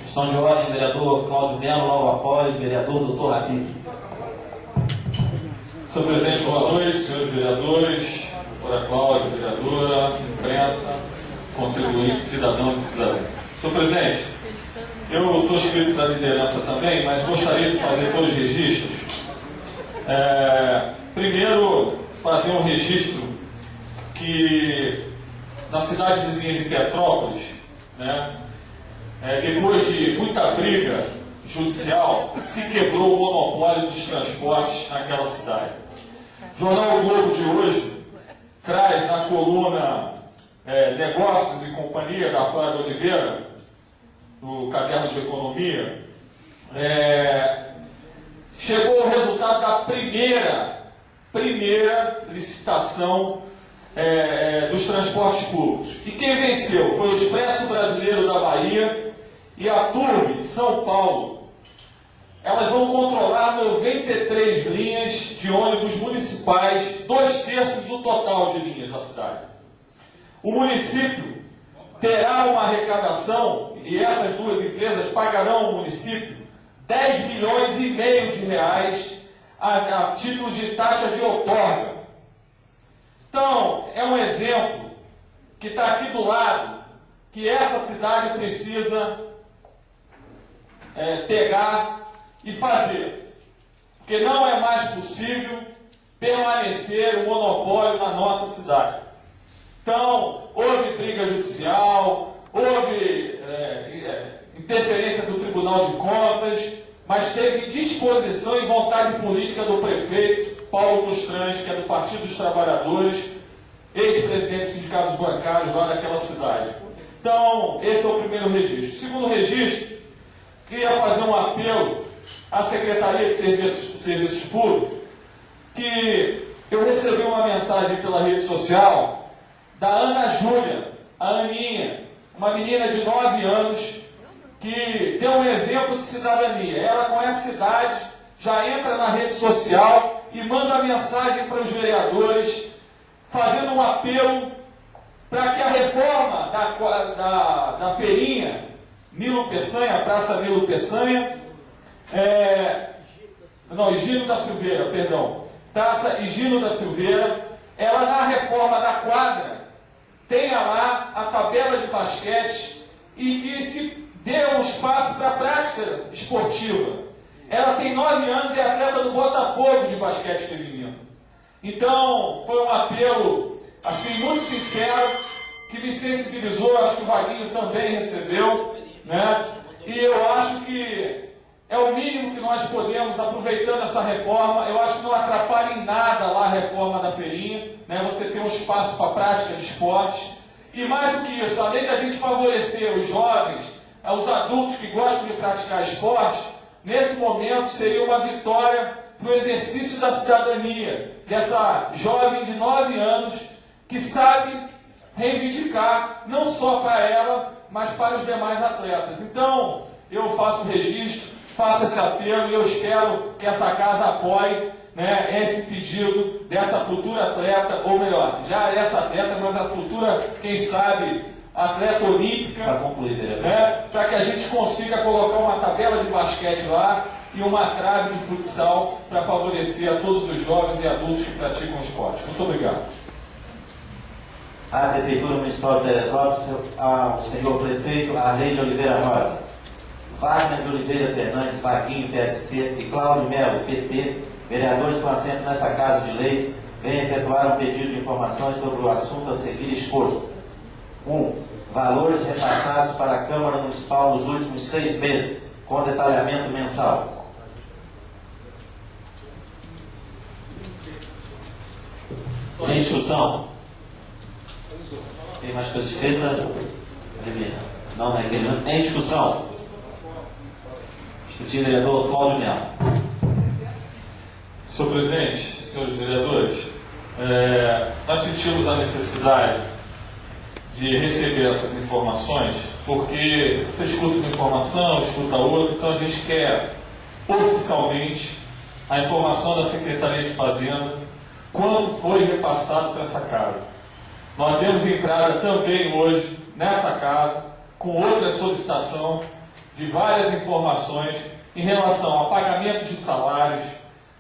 Questão de ordem, vereador Cláudio Melo, logo após, vereador Dr. Habib. Senhor presidente, boa noite, senhores vereadores, doutora Cláudia, vereadora, imprensa, contribuintes, cidadãos e cidadãs. Senhor presidente, eu estou inscrito para a liderança também, mas gostaria de fazer dois registros. Primeiro, fazer um registro que na cidade vizinha de Petrópolis, depois de muita briga judicial, se quebrou o monopólio dos transportes naquela cidade. O jornal O Globo de hoje traz na coluna Negócios e Companhia, da Flávia Oliveira, do Caderno de Economia, chegou o resultado da primeira licitação dos transportes públicos. E quem venceu foi o Expresso Brasileiro da Bahia e a Turbe de São Paulo. Elas vão controlar 93 linhas de ônibus municipais, 2/3 do total de linhas da cidade. O município terá uma arrecadação, e essas duas empresas pagarão ao município 10 milhões e meio de reais a título de taxas de outorga. Então, é um exemplo que está aqui do lado, que essa cidade precisa pegar e fazer. Porque não é mais possível permanecer o monopólio na nossa cidade. Então, houve briga judicial, houve interferência do Tribunal de Contas, mas teve disposição e vontade política do prefeito Paulo Mustrange, que é do Partido dos Trabalhadores, ex-presidente dos sindicatos bancários lá daquela cidade. Então, esse é o primeiro registro. O segundo registro, queria fazer um apelo à Secretaria de Serviços Públicos, que eu recebi uma mensagem pela rede social da Ana Júlia, a Aninha, uma menina de 9 anos, que tem um exemplo de cidadania. Ela conhece a cidade, já entra na rede social e manda mensagem para os vereadores, fazendo um apelo para que a reforma da feirinha Nilo Peçanha, Praça Nilo Peçanha, Higino da Silveira, perdão, Praça Higino da Silveira, ela na reforma da quadra tenha lá a tabela de basquete e que se dê um espaço para a prática esportiva. Ela tem 9 anos e é atleta do Botafogo de basquete feminino. Então, foi um apelo assim, muito sincero, que me sensibilizou, acho que o Vaguinho também recebeu, e eu acho que é o mínimo que nós podemos, aproveitando essa reforma. Eu acho que não atrapalha em nada lá a reforma da feirinha, você tem um espaço para a prática de esporte, e mais do que isso, além da gente favorecer os jovens, os adultos que gostam de praticar esporte, nesse momento seria uma vitória para o exercício da cidadania, dessa jovem de 9 anos que sabe reivindicar, não só para ela, mas para os demais atletas. Então, eu faço o registro, faço esse apelo e eu espero que essa casa apoie esse pedido dessa futura atleta, ou melhor, já essa atleta, mas a futura, quem sabe, atleta olímpica, para concluir, vereador, para que a gente consiga colocar uma tabela de basquete lá e uma trave de futsal para favorecer a todos os jovens e adultos que praticam esporte. Muito obrigado. A Prefeitura Municipal de Teresópolis, ao senhor prefeito Arley de Oliveira Rosa, Wagner de Oliveira Fernandes, Vaguinho, PSC, e Cláudio Melo, PT, vereadores com assento nesta Casa de Leis, vêm efetuar um pedido de informações sobre o assunto a seguir exposto. 1. Valores repassados para a Câmara Municipal nos últimos 6 meses, com detalhamento mensal. Em discussão. Tem mais coisa escrita? Não é aquele. Em discussão. Discutir, vereador Cláudio Melo. Senhor presidente, senhores vereadores, nós sentimos a necessidade de receber essas informações, porque você escuta uma informação, escuta outra, então a gente quer oficialmente a informação da Secretaria de Fazenda, quanto foi repassado para essa casa. Nós demos entrada também hoje nessa casa com outra solicitação de várias informações em relação a pagamentos de salários,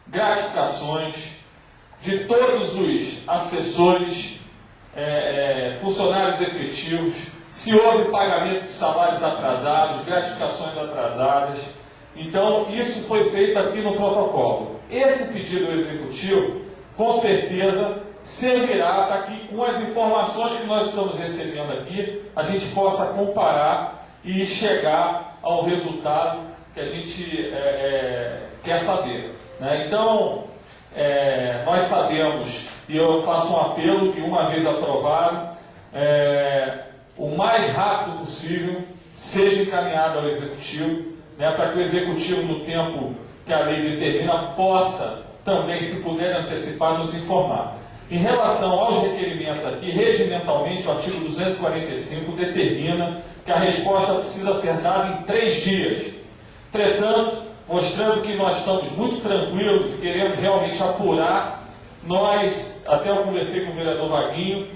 gratificações de todos os assessores, funcionários efetivos, se houve pagamento de salários atrasados, gratificações atrasadas. Então, isso foi feito aqui no protocolo. Esse pedido executivo, com certeza, servirá para que, com as informações que nós estamos recebendo aqui, a gente possa comparar e chegar ao resultado que a gente quer saber, né? Então, nós sabemos, e eu faço um apelo que, uma vez aprovado, o mais rápido possível seja encaminhado ao Executivo, né, para que o Executivo, no tempo que a lei determina, possa também, se puder antecipar, nos informar. Em relação aos requerimentos aqui, regimentalmente, o artigo 245 determina que a resposta precisa ser dada em 3 dias. Entretanto, mostrando que nós estamos muito tranquilos e queremos realmente apurar, até eu conversei com o vereador Vaguinho,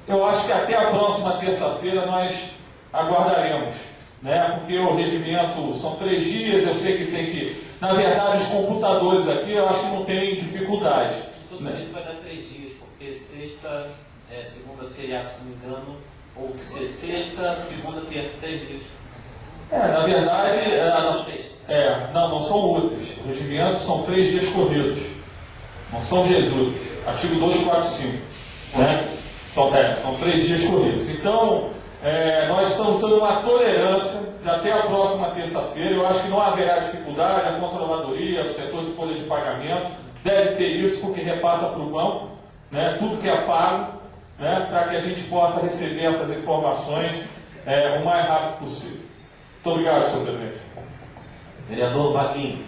eu acho que até a próxima terça-feira nós aguardaremos, né? Porque o regimento são 3 dias, eu sei que tem que... Na verdade, os computadores aqui, eu acho que não tem dificuldade. De todo jeito vai dar 3 dias, porque sexta, segunda, feriado, se não me engano, ou que ser sexta, segunda, terça, 3 dias. Na verdade, não são úteis. O regimento são 3 dias corridos, não são dias úteis. Artigo 245, né? São 3 dias corridos. Então, nós estamos dando uma tolerância de até a próxima terça-feira. Eu acho que não haverá dificuldade. A controladoria, o setor de folha de pagamento deve ter isso, porque repassa para o banco, né, tudo que é pago, né, para que a gente possa receber essas informações o mais rápido possível. Muito obrigado, senhor presidente. Vereador Vaguinho.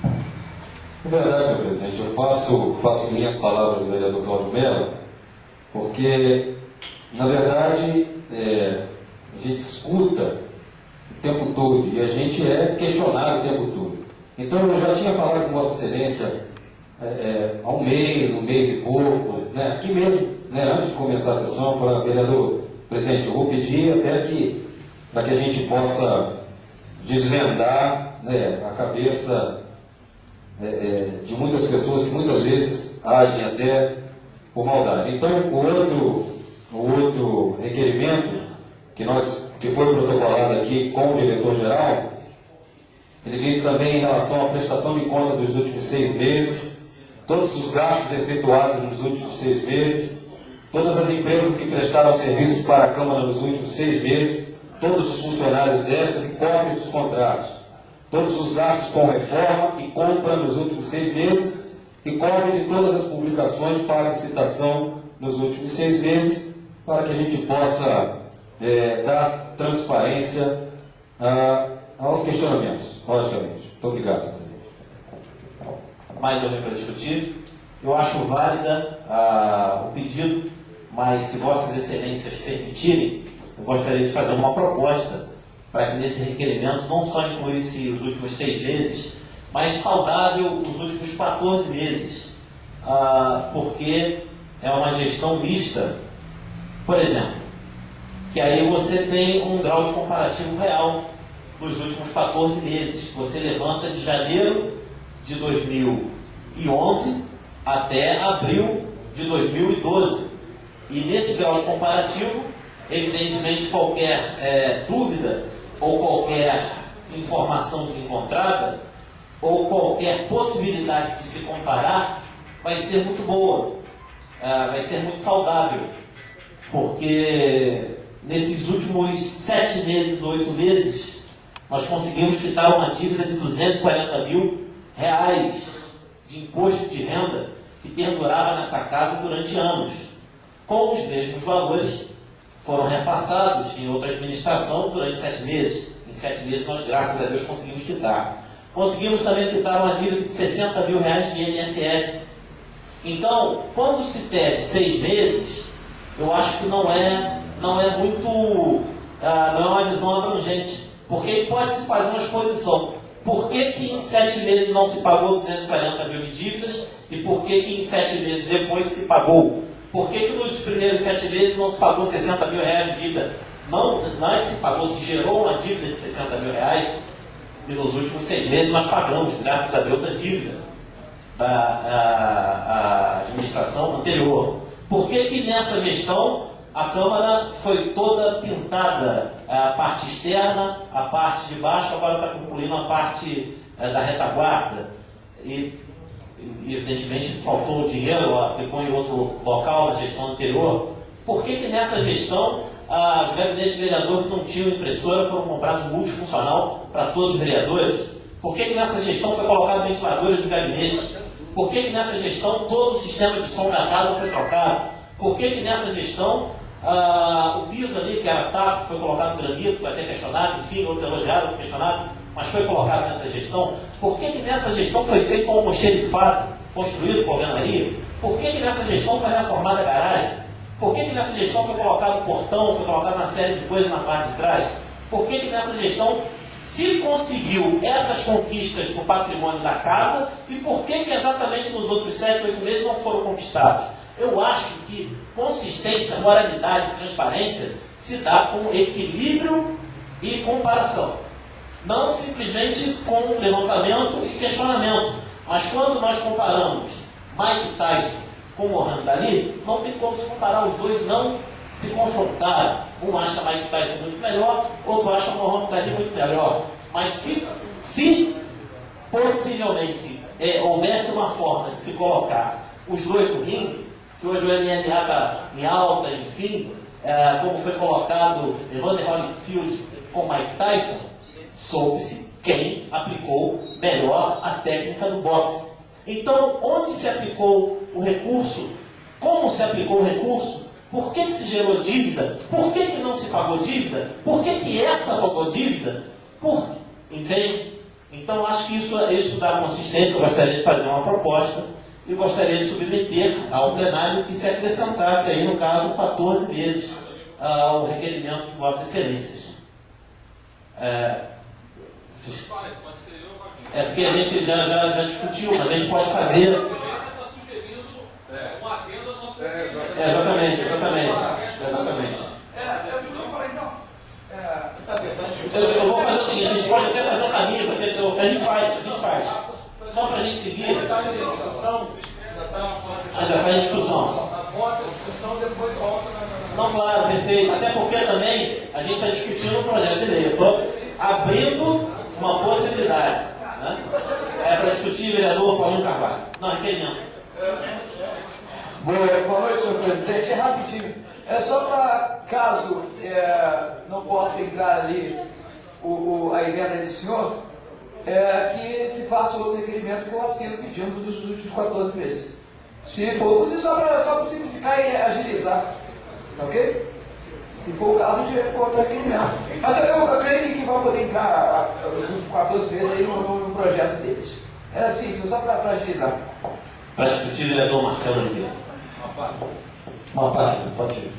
É verdade, senhor presidente. Eu faço minhas palavras do vereador Cláudio Mello, porque, na verdade, a gente escuta o tempo todo e a gente é questionado o tempo todo. Então, eu já tinha falado com Vossa Excelência há um mês e pouco, né, aqui mesmo, né, antes de começar a sessão, eu falei, vereador presidente, eu vou pedir até que, para que a gente possa desvendar, né, a cabeça de muitas pessoas que muitas vezes agem até por maldade. Então, o outro requerimento que foi protocolado aqui com o diretor-geral, ele diz também em relação à prestação de conta dos últimos 6 meses, todos os gastos efetuados nos últimos 6 meses, todas as empresas que prestaram serviços para a Câmara nos últimos 6 meses, todos os funcionários destas e cópias dos contratos, todos os gastos com reforma e compra nos últimos 6 meses e cópia de todas as publicações para licitação nos últimos 6 meses, para que a gente possa dar transparência aos questionamentos, logicamente. Muito obrigado, senhor presidente. Mais alguém para discutir? Eu acho válida o pedido, mas se Vossas Excelências permitirem, eu gostaria de fazer uma proposta para que nesse requerimento não só incluísse os últimos 6 meses, mas saudável os últimos 14 meses, porque é uma gestão mista, por exemplo, que aí você tem um grau de comparativo real dos últimos 14 meses, que você levanta de janeiro de 2011 até abril de 2012. E nesse grau de comparativo, evidentemente, qualquer dúvida ou qualquer informação desencontrada ou qualquer possibilidade de se comparar vai ser muito boa, vai ser muito saudável, porque nesses últimos 7 meses, 8 meses, nós conseguimos quitar uma dívida de R$240 mil de imposto de renda que perdurava nessa casa durante anos. Com os mesmos valores, foram repassados em outra administração durante 7 meses. Em 7 meses nós, graças a Deus, conseguimos quitar. Conseguimos também quitar uma dívida de R$60 mil de INSS. Então, quando se pede 6 meses, eu acho que não é uma visão abrangente. Porque pode-se fazer uma exposição. Por que em 7 meses não se pagou 240 mil de dívidas e por que em 7 meses depois se pagou? Por que nos primeiros 7 meses não se pagou R$60 mil de dívida? não é que se pagou, se gerou uma dívida de 60 mil reais, e nos últimos 6 meses nós pagamos, graças a Deus, a dívida da administração anterior. Por que que nessa gestão a Câmara foi toda pintada, a parte externa, a parte de baixo, agora está concluindo a parte da retaguarda, e evidentemente faltou dinheiro, aplicou em outro local na gestão anterior? Por que que nessa gestão os gabinetes de vereadores não tinham impressora, foram comprados multifuncional para todos os vereadores? Por que que nessa gestão foi colocado ventiladores nos gabinetes? Por que que nessa gestão todo o sistema de som da casa foi trocado? Por que que nessa gestão o piso ali, que era taco, foi colocado granito, foi até questionado, enfim, outros elogiaram, outros questionaram, mas foi colocado nessa gestão? Por que que nessa gestão foi feito um almoxerifado, construído por alvenaria? Por que que nessa gestão foi reformada a garagem? Por que que nessa gestão foi colocado portão, foi colocado uma série de coisas na parte de trás? Por que que nessa gestão se conseguiu essas conquistas para o patrimônio da casa e por que que exatamente nos outros 7, 8 meses não foram conquistados? Eu acho que consistência, moralidade e transparência se dá com equilíbrio e comparação. Não simplesmente com levantamento e questionamento. Mas quando nós comparamos Mike Tyson com Muhammad Ali, não tem como se comparar, os dois não se confrontaram. Um acha Mike Tyson muito melhor, outro acha Muhammad Ali muito melhor. Mas se possivelmente houvesse uma forma de se colocar os dois no ringue, que hoje o MMA está em alta, enfim, como foi colocado Evander Holyfield com Mike Tyson, soube-se quem aplicou melhor a técnica do boxe. Então, onde se aplicou o recurso? Como se aplicou o recurso? Por que se gerou dívida? Por que não se pagou dívida? Por que essa pagou dívida? Entende? Então, acho que isso dá consistência. Eu gostaria de fazer uma proposta e gostaria de submeter ao plenário que se acrescentasse aí, no caso, 14 meses ao requerimento de Vossas Excelências. Porque a gente já discutiu, mas a gente pode fazer. Exatamente. Eu vou fazer o seguinte, a gente pode até fazer um caminho, a gente faz. Só para a gente seguir. Ainda está em discussão. Não, claro, perfeito. Até porque também a gente está discutindo um projeto de lei. Eu estou abrindo uma possibilidade. Né? Para discutir, vereador Paulinho Carvalho. Não, requerimento. Boa noite, senhor presidente. É rapidinho. É só para, caso não possa entrar ali a emenda do senhor, que se faça outro requerimento que eu assino pedindo dos últimos 14 meses. Se for possível, só para simplificar e agilizar. Tá ok? Se for o caso, a gente entra com outro requerimento. Mas eu creio que vai poder entrar os últimos 14 meses aí no projeto deles. É simples, só para agilizar. Para discutir, vereador Marcelo Oliveira. Uma parte, pode ir.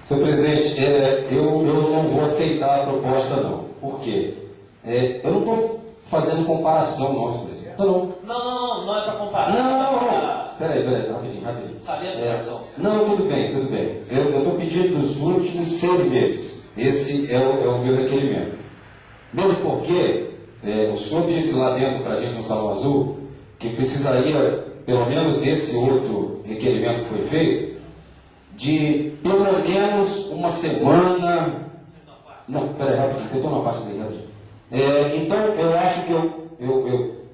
Senhor presidente, eu não vou aceitar a proposta não. Por quê? Eu não estou fazendo comparação, não, senhor presidente. Não é para comparar. Não. Peraí, rapidinho. Saber a comparação. Não, tudo bem. Eu estou pedindo dos últimos 6 meses. Esse é o meu requerimento. Mesmo porque o senhor disse lá dentro para a gente no Salão Azul que precisaria, pelo menos desse outro requerimento que foi feito, de pelo menos uma semana. Não, peraí, rapidinho, eu estou na parte dele, rapidinho. Então, eu acho que eu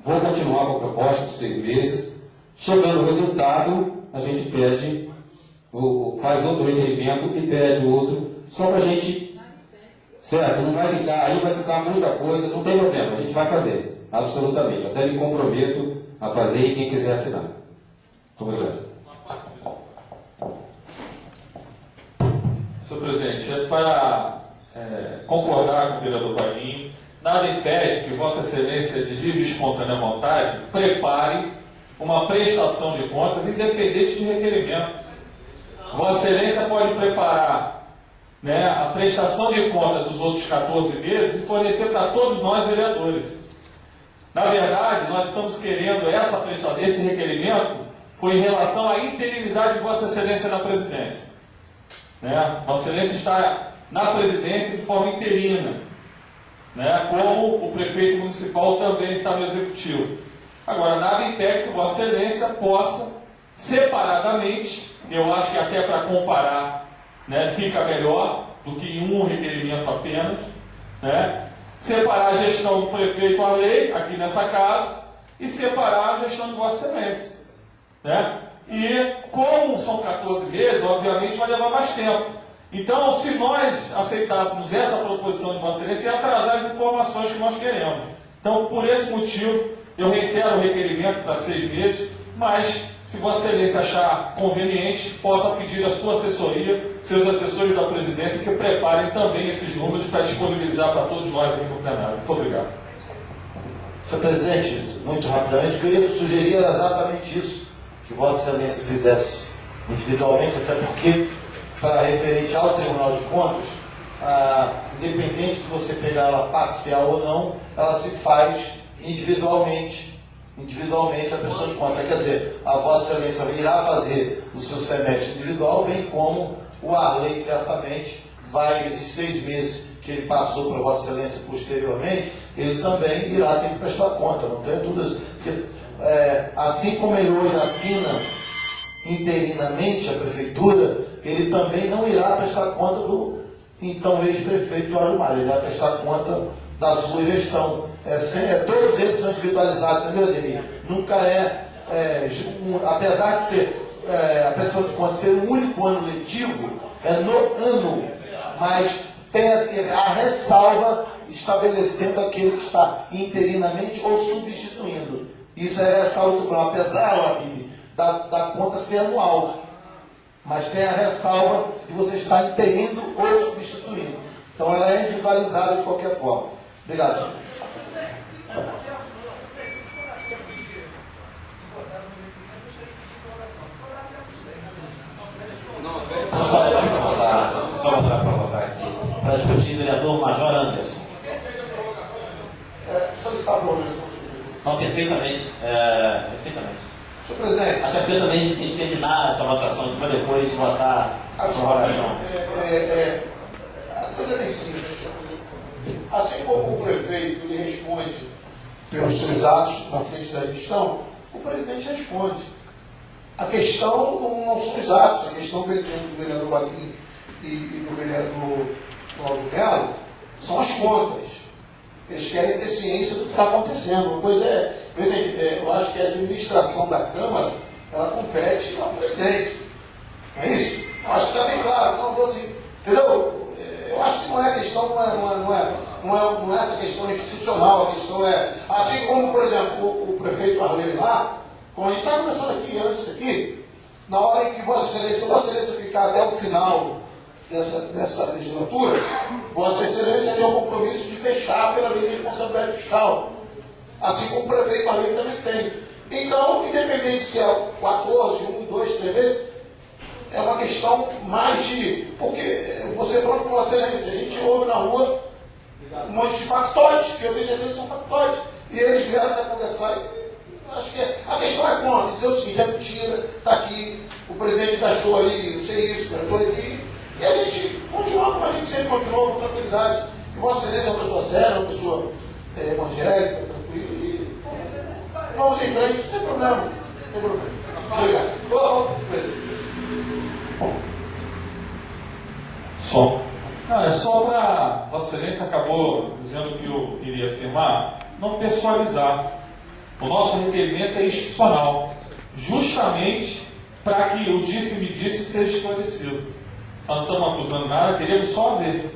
vou continuar com a proposta de 6 meses. Chegando o resultado, a gente pede, faz outro requerimento e pede outro, só para a gente, certo? Não vai ficar, aí vai ficar muita coisa, não tem problema, a gente vai fazer, absolutamente. Até me comprometo a fazer e quem quiser assinar. Muito obrigado. Senhor presidente, para concordar com o vereador Vaguinho, nada impede que Vossa Excelência, de livre e espontânea vontade, prepare uma prestação de contas independente de requerimento. Vossa Excelência pode preparar a prestação de contas dos outros 14 meses e fornecer para todos nós, vereadores. Na verdade, nós estamos querendo esse requerimento foi em relação à interinidade de Vossa Excelência na presidência. né? Vossa Excelência está na presidência de forma interina, né? Como o prefeito municipal também está no executivo. Agora, nada impede que Vossa Excelência possa, separadamente, eu acho que até para comparar, né, fica melhor do que em um requerimento apenas, né? Separar a gestão do prefeito Arley, aqui nessa casa, e separar a gestão de Vossa Excelência, né? E como são 14 meses, obviamente vai levar mais tempo. Então, se nós aceitássemos essa proposição de Vossa Excelência, ia atrasar as informações que nós queremos. Então, por esse motivo, eu reitero o requerimento para 6 meses, mas, se Vossa Excelência achar conveniente, possa pedir à sua assessoria, seus assessores da presidência, que preparem também esses números para disponibilizar para todos nós aqui no plenário. Muito obrigado. Senhor presidente, muito rapidamente, o que eu ia sugerir era exatamente isso, que Vossa Excelência fizesse individualmente, até porque, para referente ao Tribunal de Contas, independente de você pegar ela parcial ou não, ela se faz individualmente a prestação de conta. Quer dizer, a Vossa Excelência irá fazer o seu semestre individual, bem como o Arley certamente vai, esses 6 meses que ele passou para Vossa Excelência posteriormente, ele também irá ter que prestar conta, não tenho dúvidas. Porque, assim como ele hoje assina interinamente a prefeitura, ele também não irá prestar conta do então ex-prefeito Jorge Mário, ele irá prestar conta da sua gestão. Todos eles são individualizados, entendeu, Ademir? Nunca apesar de ser a prestação de contas ser um único ano letivo, é no ano, mas tem-se a ressalva estabelecendo aquele que está interinamente ou substituindo. Isso é ressalva do plano, apesar, Ademir, da conta ser anual, mas tem a ressalva de você estar interindo ou substituindo. Então ela é individualizada de qualquer forma. Obrigado, senhor. Só voltar para votar aqui, para discutir, vereador Major Anderson. Só está a Não, perfeitamente. Perfeitamente. Senhor presidente. Até porque também a gente tem que terminar essa votação para depois votar a prorrogação. A coisa é bem simples. Assim como o prefeito lhe responde pelos seus atos na frente da gestão, o presidente responde. A questão não são os atos, a questão que ele tem do vereador Vaguinho e do vereador Cláudio Melo são as contas. Eles querem ter ciência do que está acontecendo. Uma coisa presidente, eu acho que a administração da Câmara, ela compete ao presidente. Não é isso? Eu acho que está bem claro. Não, assim, entendeu? Eu acho que não é questão, não é essa questão institucional, a questão é, assim como, por exemplo, o prefeito Arley lá, como a gente está conversando aqui antes aqui, na hora em que Vossa Excelência ficar até o final dessa legislatura, Vossa Excelência tem o compromisso de fechar pela lei de responsabilidade fiscal, assim como o prefeito Arley também tem. Então, independente se é 14, 1, 2, 3 meses, é uma questão mais de... Porque você falando com Vossa Excelência, a gente ouve na rua um monte de factoides, que eu tenho certeza que são factoides, e eles vieram até conversar. Acho que a questão é contra, dizer o seguinte, é mentira, está aqui, o presidente gastou ali, não sei isso, gastou aqui, e a gente continua como a gente sempre continuou, com tranquilidade. E Vossa Excelência é uma pessoa séria, uma pessoa evangélica, tranquila, e vamos em frente, não tem problema, não tem problema. Obrigado. É só para Vossa Excelência acabou dizendo que eu iria afirmar, não pessoalizar. O nosso requerimento é institucional, justamente para que o disse-me-disse seja esclarecido. Nós não estamos acusando nada, queremos só ver.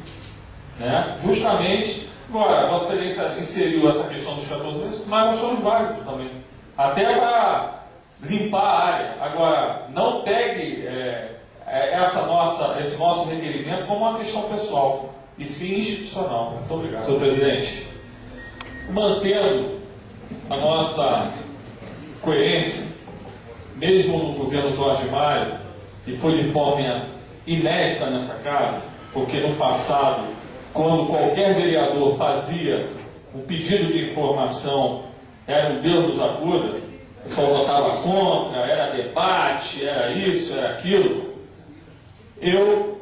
Né? Justamente, agora, Vossa Excelência inseriu essa questão dos 14 meses, mas achamos válido também. Até para limpar a área. Agora, não pegue esse nosso requerimento como uma questão pessoal, e sim institucional. Muito obrigado. Senhor presidente, mantendo a nossa coerência, mesmo no governo Jorge Mário, e foi de forma inédita nessa casa, porque no passado, quando qualquer vereador fazia um pedido de informação, era um Deus nos acuda, o pessoal votava contra, era debate, era isso, era aquilo. Eu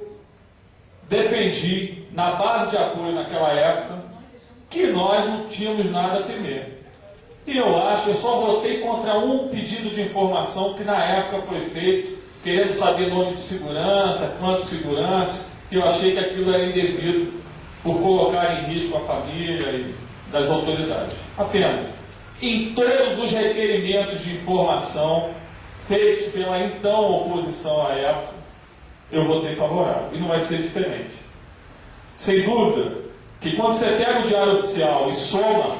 defendi, na base de apoio naquela época, que nós não tínhamos nada a temer. E eu só votei contra um pedido de informação que na época foi feito, querendo saber nome de segurança, quanto de segurança, que eu achei que aquilo era indevido por colocar em risco a família e das autoridades. Apenas. Em todos os requerimentos de informação feitos pela então oposição à época, eu votei favorável. E não vai ser diferente. Sem dúvida que quando você pega o Diário Oficial e soma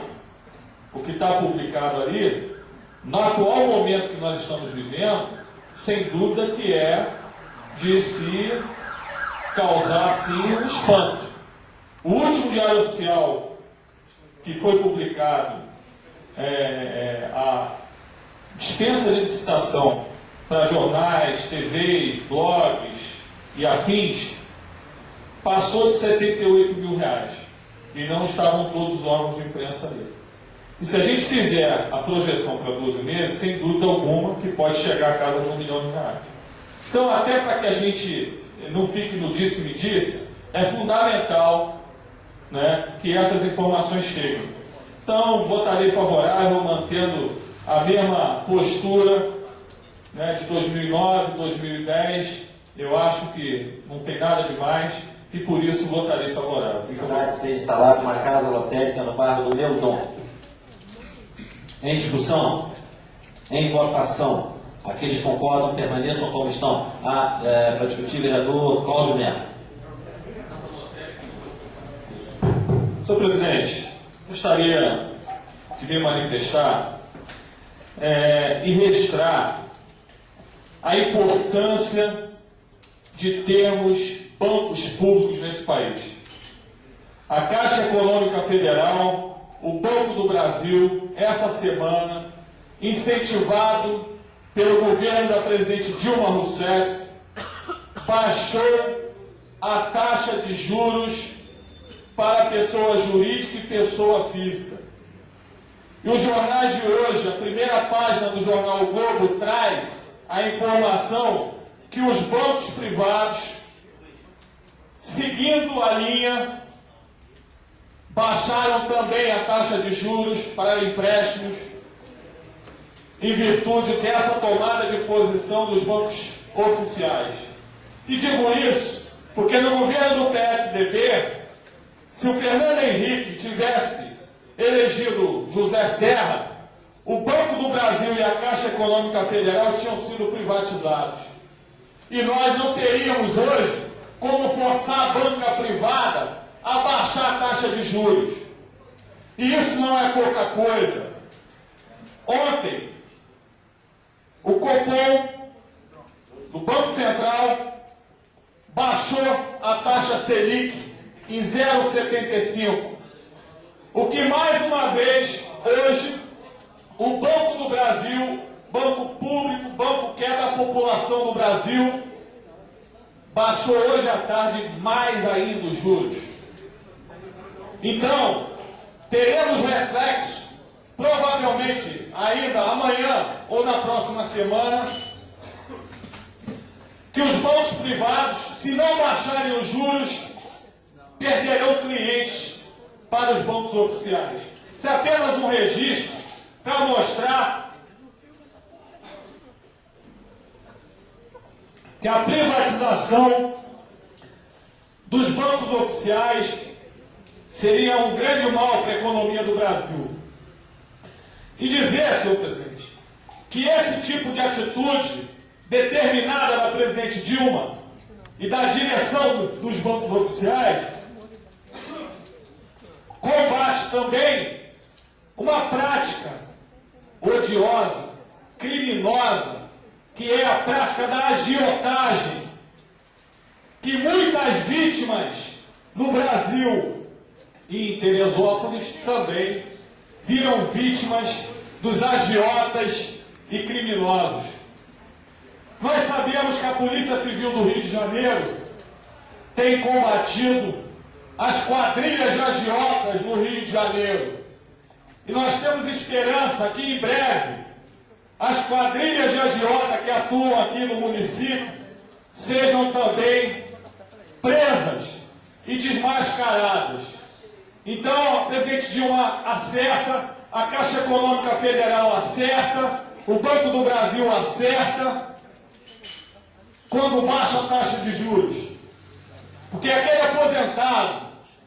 o que está publicado ali, no atual momento que nós estamos vivendo, sem dúvida que é de se causar, assim, um espanto. O último Diário Oficial que foi publicado, a dispensa de licitação para jornais, TVs, blogs e afins, passou de R$78 mil. E não estavam todos os órgãos de imprensa ali. E se a gente fizer a projeção para 12 meses, sem dúvida alguma que pode chegar a casa de R$1 milhão. Então, até para que a gente não fique no disse-me-disse, é fundamental, né, que essas informações cheguem. Então, votarei favorável, mantendo a mesma postura, né, de 2009, 2010. Eu acho que não tem nada demais e por isso votarei favorável. Vontade de ser instalada uma casa lotérica no bairro do Meudon. Em discussão, em votação, aqueles que concordam permaneçam como estão. Para discutir, vereador Cláudio Melo. Senhor presidente, gostaria de me manifestar e registrar a importância de termos bancos públicos nesse país. A Caixa Econômica Federal, o Banco do Brasil, essa semana, incentivado pelo governo da presidente Dilma Rousseff, baixou a taxa de juros para pessoa jurídica e pessoa física. E os jornais de hoje, a primeira página do jornal O Globo traz a informação que os bancos privados, seguindo a linha, baixaram também a taxa de juros para empréstimos em virtude dessa tomada de posição dos bancos oficiais. E digo isso porque no governo do PSDB, se o Fernando Henrique tivesse elegido José Serra, o Banco do Brasil e a Caixa Econômica Federal tinham sido privatizados. E nós não teríamos hoje como forçar a banca privada a baixar a taxa de juros. E isso não é pouca coisa. Ontem, o Copom, do Banco Central, baixou a taxa Selic em 0,75. O que mais uma vez, hoje, o Banco do Brasil, banco público, banco que é da população do Brasil, baixou hoje à tarde mais ainda os juros. Então, teremos reflexo, provavelmente ainda amanhã ou na próxima semana, que os bancos privados, se não baixarem os juros, perderão clientes para os bancos oficiais. Isso é apenas um registro para mostrar que a privatização dos bancos oficiais seria um grande mal para a economia do Brasil. E dizer, senhor presidente, que esse tipo de atitude determinada da presidente Dilma e da direção dos bancos oficiais combate também uma prática odiosa, criminosa, que é a prática da agiotagem, que muitas vítimas no Brasil e em Teresópolis também viram vítimas dos agiotas e criminosos. Nós sabemos que a Polícia Civil do Rio de Janeiro tem combatido as quadrilhas de agiotas no Rio de Janeiro. E nós temos esperança que em breve as quadrilhas de agiota que atuam aqui no município sejam também presas e desmascaradas. Então, presidente Dilma acerta, a Caixa Econômica Federal acerta, o Banco do Brasil acerta, quando baixa a taxa de juros. Porque aquele aposentado,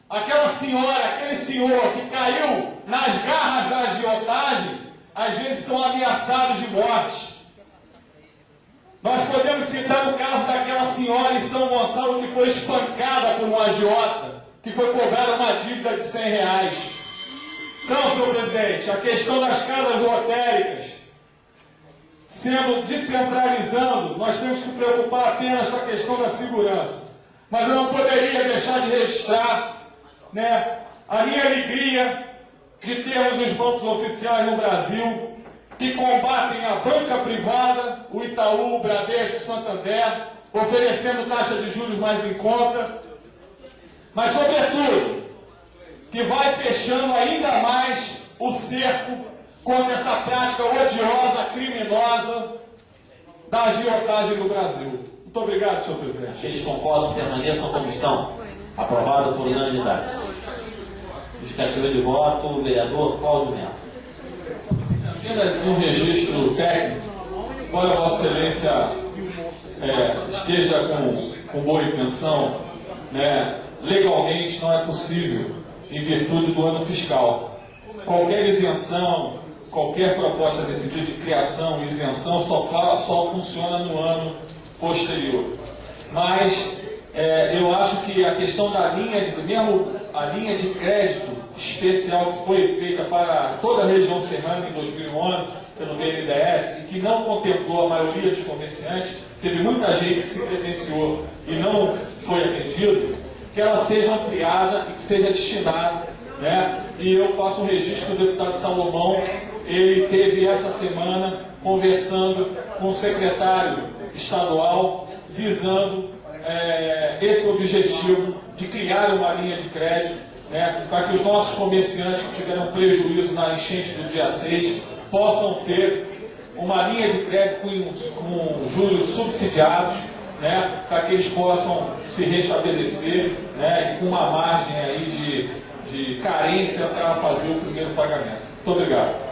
aquela senhora, aquele senhor que caiu nas garras da agiotagem, às vezes são ameaçados de morte. Nós podemos citar o caso daquela senhora em São Gonçalo que foi espancada por um agiota, que foi cobrada uma dívida de R$100. Então, senhor presidente, a questão das casas lotéricas, sendo descentralizando, nós temos que nos preocupar apenas com a questão da segurança. Mas eu não poderia deixar de registrar, né, a minha alegria de termos os bancos oficiais no Brasil, que combatem a banca privada, o Itaú, o Bradesco, o Santander, oferecendo taxa de juros mais em conta, mas, sobretudo, que vai fechando ainda mais o cerco contra essa prática odiosa, criminosa da agiotagem no Brasil. Muito obrigado, senhor presidente. Eles concordam que permaneçam como estão. Aprovado por unanimidade. Justificativa de voto, o vereador Cláudio Melo. Apenas um registro técnico, embora Vossa Excelência esteja com boa intenção, né, legalmente não é possível, em virtude do ano fiscal. Qualquer isenção, qualquer proposta desse tipo de criação e isenção só funciona no ano posterior. Mas eu acho que a questão da mesmo a linha de crédito especial que foi feita para toda a região serrana em 2011 pelo BNDES e que não contemplou a maioria dos comerciantes, teve muita gente que se credenciou e não foi atendido, que ela seja ampliada e que seja destinada, né? E eu faço um registro do deputado Salomão, ele teve essa semana conversando com o secretário estadual, visando esse objetivo de criar uma linha de crédito, né, para que os nossos comerciantes que tiveram prejuízo na enchente do dia 6 possam ter uma linha de crédito com juros subsidiados, né, para que eles possam se restabelecer, né, com uma margem aí de carência para fazer o primeiro pagamento. Muito obrigado.